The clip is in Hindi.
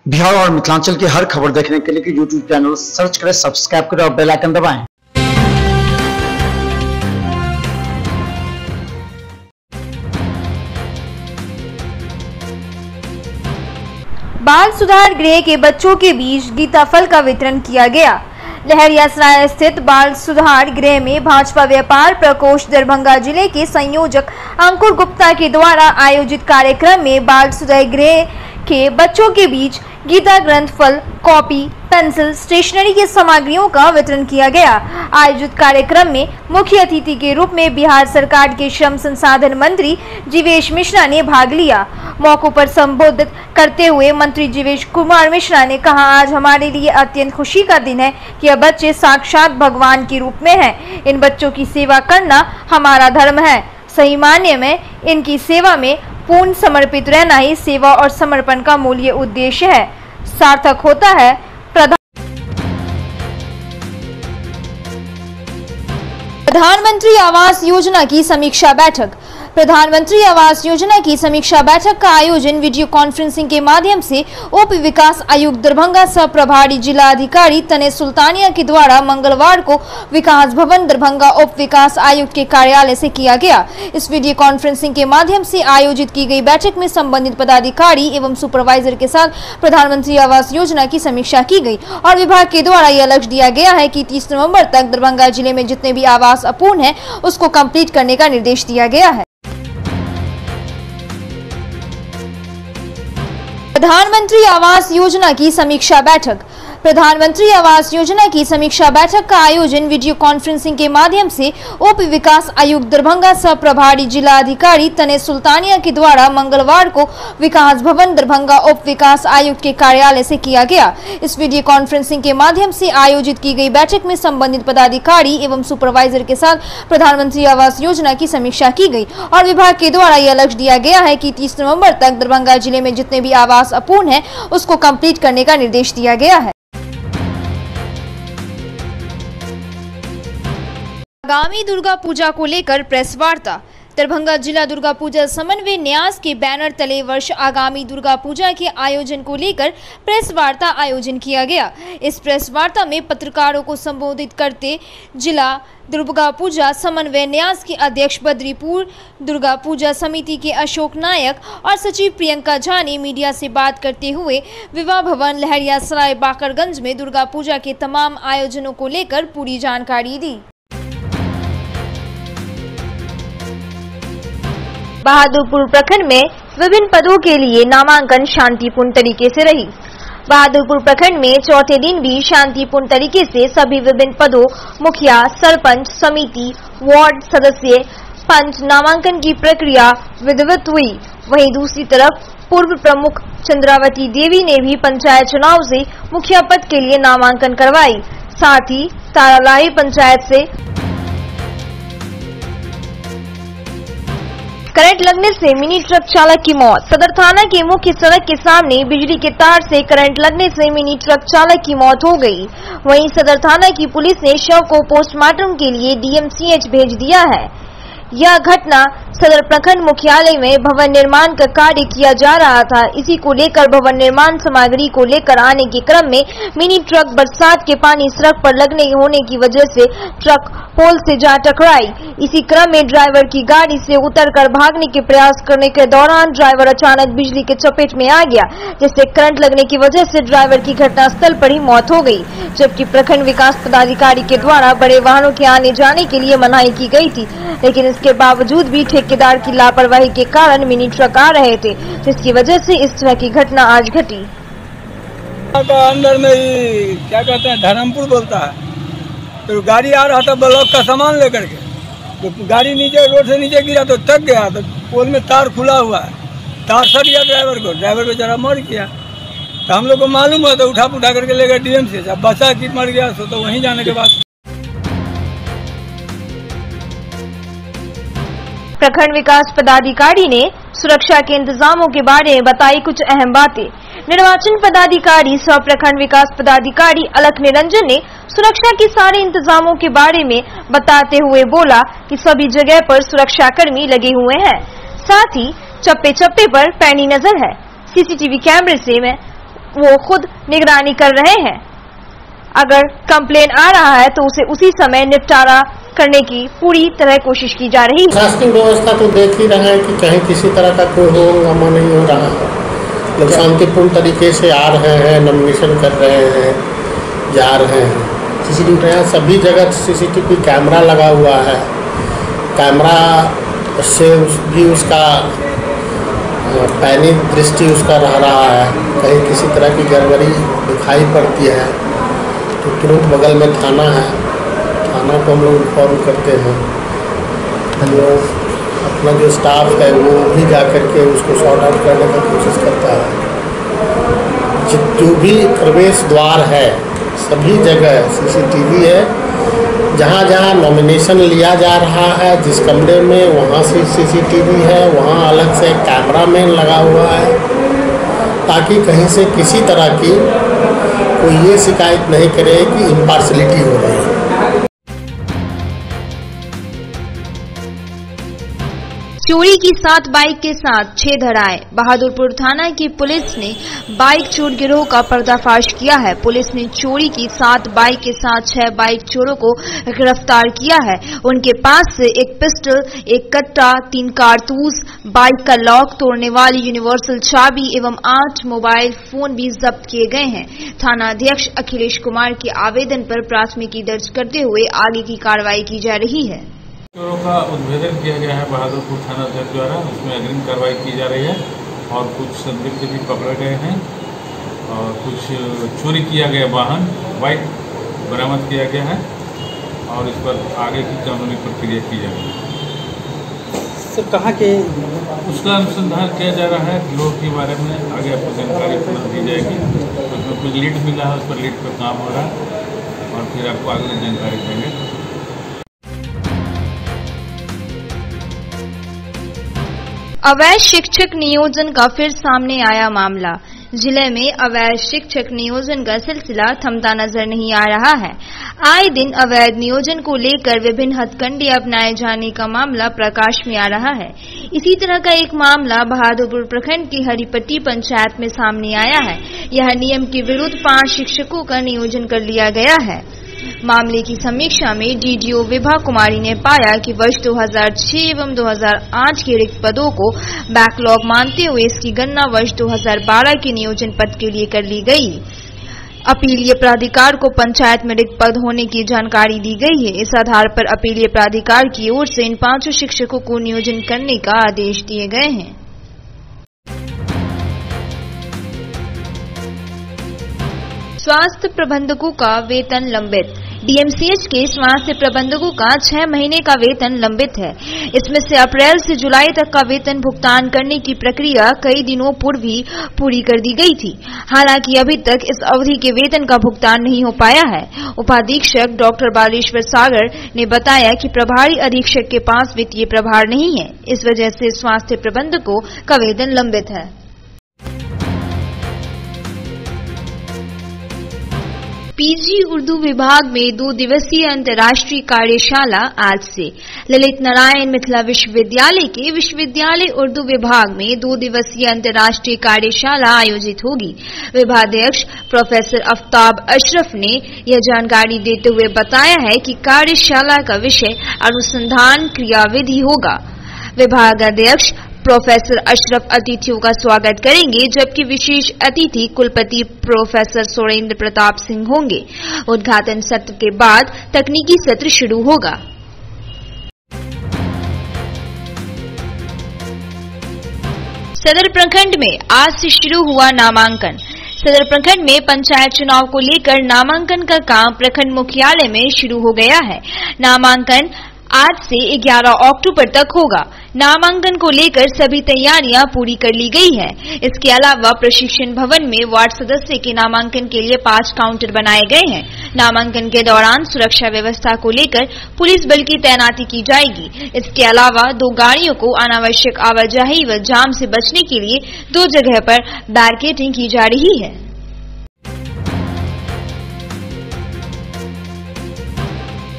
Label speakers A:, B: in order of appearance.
A: बिहार और मिथिलांचल की हर खबर देखने के लिए यूट्यूब चैनल सर्च करें, सब्सक्राइब करें और बेल आइकन दबाएं।
B: बाल सुधार गृह के बच्चों के बीच गीता फल का वितरण किया गया। लहरियासराय स्थित बाल सुधार गृह में भाजपा व्यापार प्रकोष्ठ दरभंगा जिले के संयोजक अंकुर गुप्ता के द्वारा आयोजित कार्यक्रम में बाल सुधार गृह के बच्चों के बीच गीता ग्रंथ फल, कॉपी, पेंसिल, स्टेशनरी की सामग्रियों का वितरण किया गया। आयोजित कार्यक्रम में मुख्य अतिथि के रूप में बिहार सरकार के श्रम संसाधन मंत्री जीवेश मिश्रा ने भाग लिया। मौके पर संबोधित करते हुए मंत्री जीवेश कुमार मिश्रा ने कहा, आज हमारे लिए अत्यंत खुशी का दिन है कि यह बच्चे साक्षात भगवान के रूप में हैं। इन बच्चों की सेवा करना हमारा धर्म है। सही मायने में इनकी सेवा में पूर्ण समर्पित रहना ही सेवा और समर्पण का मूल्य उद्देश्य है। सार्थक होता है। प्रधानमंत्री आवास योजना की समीक्षा बैठक। प्रधानमंत्री आवास योजना की समीक्षा बैठक का आयोजन वीडियो कॉन्फ्रेंसिंग के माध्यम से उप विकास आयुक्त दरभंगा सह प्रभारी जिला अधिकारी तने सुल्तानिया के द्वारा मंगलवार को विकास भवन दरभंगा उप विकास आयुक्त के कार्यालय से किया गया। इस वीडियो कॉन्फ्रेंसिंग के माध्यम से आयोजित की गई बैठक में संबंधित पदाधिकारी एवं सुपरवाइजर के साथ प्रधानमंत्री आवास योजना की समीक्षा की गई और विभाग के द्वारा यह लक्ष्य दिया गया है कि 30 नवम्बर तक दरभंगा जिले में जितने भी आवास अपूर्ण है उसको कंप्लीट करने का निर्देश दिया गया है। प्रधानमंत्री आवास योजना की समीक्षा बैठक। प्रधानमंत्री आवास योजना की समीक्षा बैठक का आयोजन वीडियो कॉन्फ्रेंसिंग के माध्यम से उप विकास आयुक्त दरभंगा सह प्रभारी जिला अधिकारी तने सुल्तानिया के द्वारा मंगलवार को विकास भवन दरभंगा उप विकास आयुक्त के कार्यालय से किया गया। इस वीडियो कॉन्फ्रेंसिंग के माध्यम से आयोजित की गई बैठक में संबंधित पदाधिकारी एवं सुपरवाइजर के साथ प्रधानमंत्री आवास योजना की समीक्षा की गई और विभाग के द्वारा यह लक्ष्य दिया गया है कि 30 नवम्बर तक दरभंगा जिले में जितने भी आवास अपूर्ण है उसको कंप्लीट करने का निर्देश दिया गया है। आगामी दुर्गा पूजा को लेकर प्रेस वार्ता। दरभंगा जिला दुर्गा पूजा समन्वय न्यास के बैनर तले वर्ष आगामी दुर्गा पूजा के आयोजन को लेकर प्रेस वार्ता आयोजन किया गया। इस प्रेस वार्ता में पत्रकारों को संबोधित करते जिला दुर्गा पूजा समन्वय न्यास के अध्यक्ष बद्रीपुर दुर्गा पूजा समिति के अशोक नायक और सचिव प्रियंका झा ने मीडिया से बात करते हुए विवाह भवन लहरियासराय बाकरगंज में दुर्गा पूजा के तमाम आयोजनों को लेकर पूरी जानकारी दी। बहादुरपुर प्रखंड में विभिन्न पदों के लिए नामांकन शांतिपूर्ण तरीके से रही। बहादुरपुर प्रखंड में चौथे दिन भी शांतिपूर्ण तरीके से सभी विभिन्न पदों मुखिया, सरपंच, समिति, वार्ड सदस्य, पंच नामांकन की प्रक्रिया विधिवत हुई। वहीं दूसरी तरफ पूर्व प्रमुख चंद्रावती देवी ने भी पंचायत चुनाव से मुखिया पद के लिए नामांकन करवाई। साथ ही तारालाही पंचायत से करंट लगने से मिनी ट्रक चालक की मौत। सदर थाना के मुख्य सड़क के सामने बिजली के तार से करंट लगने से मिनी ट्रक चालक की मौत हो गई। वहीं सदर थाना की पुलिस ने शव को पोस्टमार्टम के लिए डीएमसीएच भेज दिया है। यह घटना सदर प्रखंड मुख्यालय में भवन निर्माण का कार्य किया जा रहा था। इसी को लेकर भवन निर्माण सामग्री को लेकर आने के क्रम में मिनी ट्रक बरसात के पानी सड़क पर लगने होने की वजह से ट्रक पोल से जा टकराई। इसी क्रम में ड्राइवर की गाड़ी से उतरकर भागने के प्रयास करने के दौरान ड्राइवर अचानक बिजली के चपेट में आ गया, जिससे करंट लगने की वजह से ड्राइवर की घटनास्थल पर ही मौत हो गई। जबकि प्रखंड विकास पदाधिकारी के द्वारा बड़े वाहनों के आने जाने के लिए मनाही की गई थी, लेकिन इसके बावजूद भी ठेकेदार की लापरवाही के कारण मिनी ट्रक आ रहे थे, जिसकी वजह से इस तरह की घटना आज घटी।
C: अंदर में क्या कहते हैं धर्मपुर बोलता है, तो गाड़ी आ रहा था ब्लॉक का सामान लेकर के, तो गाड़ी नीचे रोड से नीचे गिरा तो थक गया, तो पोल में तार खुला हुआ है, तार सट गया ड्राइवर बेचारा मर गया। तो हम लोग को मालूम है तो उठा करके ले गए डीएमसी से। अब बचा कि मर गया तो वहीं जाने के बाद
B: प्रखंड विकास पदाधिकारी ने सुरक्षा के इंतजामों के बारे में बताई कुछ अहम बातें। निर्वाचन पदाधिकारी सह प्रखंड विकास पदाधिकारी अलख निरंजन ने सुरक्षा के सारे इंतजामों के बारे में बताते हुए बोला कि सभी जगह पर सुरक्षा कर्मी लगे हुए हैं, साथ ही चप्पे चप्पे पर पैनी नजर है। सीसीटीवी कैमरे से वो खुद निगरानी कर रहे हैं। अगर कंप्लेन आ रहा है तो उसे उसी समय निपटारा करने की पूरी तरह कोशिश की जा रही है।
D: प्रशासनिक व्यवस्था तो देख ही रहे हैं कि कहीं किसी तरह का कोई हंगामा नहीं हो रहा है। लोग शांतिपूर्ण तरीके से आ रहे हैं, नॉमिनेशन कर रहे हैं, जा रहे हैं। सीसीटीवी सभी जगह सीसीटीवी कैमरा लगा हुआ है। कैमरा से भी उसका पैनी दृष्टि उसका रह रहा है। कहीं किसी तरह की गड़बड़ी दिखाई पड़ती है तो तुरंत बगल में थाना है, थाना को हम लोग इन्फॉर्म करते हैं। हम लोग अपना जो स्टाफ है वो भी जा कर के उसको सॉर्ट आउट करने का कोशिश करता है। जो भी प्रवेश द्वार है सभी जगह सीसीटीवी है। जहाँ जहाँ नॉमिनेशन लिया जा रहा है, जिस कमरे में वहाँ से सीसीटीवी है, वहाँ अलग से कैमरामैन लगा हुआ है, ताकि कहीं से किसी तरह की कोई ये शिकायत नहीं करे कि इम्पार्शलिटी हो रही है।
B: चोरी की 7 बाइक के साथ 6 धराए। बहादुरपुर थाना की पुलिस ने बाइक चोर गिरोह का पर्दाफाश किया है। पुलिस ने चोरी की 7 बाइक के साथ 6 बाइक चोरों को गिरफ्तार किया है। उनके पास से एक पिस्टल, एक कट्टा, 3 कारतूस, बाइक का लॉक तोड़ने वाली यूनिवर्सल चाबी एवं 8 मोबाइल फोन भी जब्त किए गए हैं। थाना अध्यक्ष अखिलेश कुमार के आवेदन पर प्राथमिकी दर्ज करते हुए आगे की कार्रवाई की जा रही है।
E: चोरों का उद्भेदन किया गया है बहादुरपुर थाना अध्यक्ष द्वारा। उसमें अग्रिम कार्रवाई की जा रही है और कुछ संदिग्ध भी पकड़े गए हैं और कुछ चोरी किया गया वाहन बाइक बरामद किया गया है और इस पर आगे की कानूनी प्रक्रिया की जाएगी।
F: सर कहाँ के
E: उसका अनुसंधान किया जा रहा है। गिरोह के बारे में आगे आपको जानकारी दी जाएगी। उसमें कुछ लीड मिला है, उस पर लीड पर काम हो रहा है और फिर आपको आगे जानकारी देंगे।
B: अवैध शिक्षक नियोजन का फिर सामने आया मामला। जिले में अवैध शिक्षक नियोजन का सिलसिला थमता नजर नहीं आ रहा है। आए दिन अवैध नियोजन को लेकर विभिन्न हथकंडे अपनाए जाने का मामला प्रकाश में आ रहा है। इसी तरह का एक मामला बहादुरपुर प्रखंड की हरिपट्टी पंचायत में सामने आया है। यह नियम के विरुद्ध 5 शिक्षकों का नियोजन कर लिया गया है। मामले की समीक्षा में डीडीओ विभा कुमारी ने पाया कि वर्ष 2006 एवं 2008 के रिक्त पदों को बैकलॉग मानते हुए इसकी गणना वर्ष 2012 के नियोजन पद के लिए कर ली गई। अपीलीय प्राधिकार को पंचायत में रिक्त पद होने की जानकारी दी गई है। इस आधार पर अपीलीय प्राधिकार की ओर से इन 5 शिक्षकों को नियोजन करने का आदेश दिए गए हैं। स्वास्थ्य प्रबंधकों का वेतन लंबित। डीएमसीएच के स्वास्थ्य प्रबंधकों का 6 महीने का वेतन लंबित है। इसमें से अप्रैल से जुलाई तक का वेतन भुगतान करने की प्रक्रिया कई दिनों पूर्व ही पूरी कर दी गई थी। हालांकि अभी तक इस अवधि के वेतन का भुगतान नहीं हो पाया है। उपाधीक्षक डॉक्टर बालेश्वर सागर ने बताया कि प्रभारी अधीक्षक के पास वित्तीय प्रभार नहीं है। इस वजह से स्वास्थ्य प्रबंधकों का वेतन लंबित है। पीजी उर्दू विभाग में 2 दिवसीय अंतर्राष्ट्रीय कार्यशाला आज से। ललित नारायण मिथिला विश्वविद्यालय के विश्वविद्यालय उर्दू विभाग में 2 दिवसीय अंतर्राष्ट्रीय कार्यशाला आयोजित होगी। विभागाध्यक्ष प्रोफेसर आफ्ताब अशरफ ने यह जानकारी देते हुए बताया है कि कार्यशाला का विषय अनुसंधान क्रियाविधि होगा। विभागाध्यक्ष प्रोफेसर अशरफ अतिथियों का स्वागत करेंगे, जबकि विशेष अतिथि कुलपति प्रोफेसर सुरेंद्र प्रताप सिंह होंगे। उद्घाटन सत्र के बाद तकनीकी सत्र शुरू होगा। सदर प्रखंड में आज से शुरू हुआ नामांकन। सदर प्रखंड में पंचायत चुनाव को लेकर नामांकन का काम प्रखंड मुख्यालय में शुरू हो गया है। नामांकन आज से 11 अक्टूबर तक होगा। नामांकन को लेकर सभी तैयारियां पूरी कर ली गई है। इसके अलावा प्रशिक्षण भवन में वार्ड सदस्य के नामांकन के लिए 5 काउंटर बनाए गए हैं। नामांकन के दौरान सुरक्षा व्यवस्था को लेकर पुलिस बल की तैनाती की जाएगी। इसके अलावा 2 गाड़ियों को अनावश्यक आवाजाही व जाम से बचने के लिए 2 जगह पर बैरिकेडिंग की जा रही है।